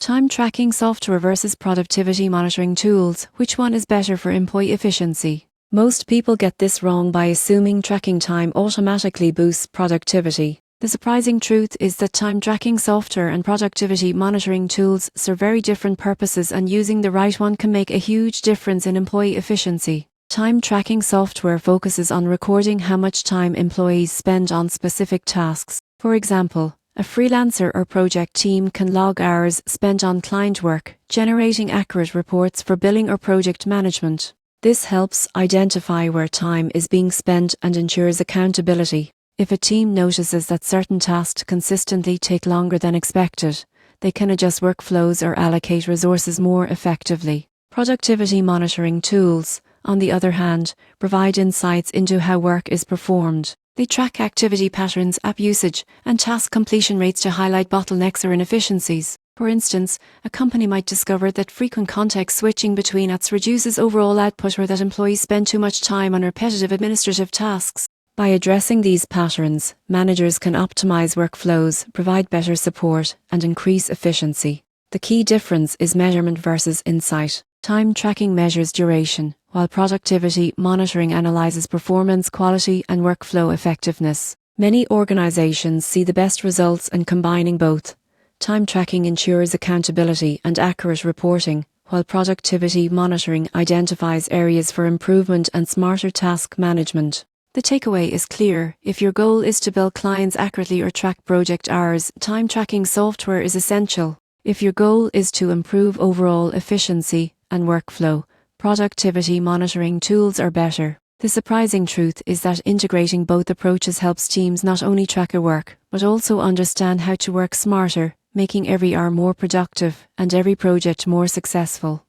Time tracking software versus productivity monitoring tools. Which one is better for employee efficiency? Most people get this wrong by assuming tracking time automatically boosts productivity. The surprising truth is that time tracking software and productivity monitoring tools serve very different purposes, and using the right one can make a huge difference in employee efficiency. Time tracking software focuses on recording how much time employees spend on specific tasks. For example, a freelancer or project team can log hours spent on client work, generating accurate reports for billing or project management. This helps identify where time is being spent and ensures accountability. If a team notices that certain tasks consistently take longer than expected, they can adjust workflows or allocate resources more effectively. Productivity monitoring tools, on the other hand, provide insights into how work is performed. They track activity patterns, app usage, and task completion rates to highlight bottlenecks or inefficiencies. For instance, a company might discover that frequent context switching between apps reduces overall output, or that employees spend too much time on repetitive administrative tasks. By addressing these patterns, managers can optimize workflows, provide better support, and increase efficiency. The key difference is measurement versus insight. Time tracking measures duration, while productivity monitoring analyzes performance, quality, and workflow effectiveness. Many organizations see the best results in combining both. Time tracking ensures accountability and accurate reporting, while productivity monitoring identifies areas for improvement and smarter task management. The takeaway is clear: if your goal is to bill clients accurately or track project hours, time tracking software is essential. If your goal is to improve overall efficiency and workflow, productivity monitoring tools are better. The surprising truth is that integrating both approaches helps teams not only track their work, but also understand how to work smarter, making every hour more productive and every project more successful.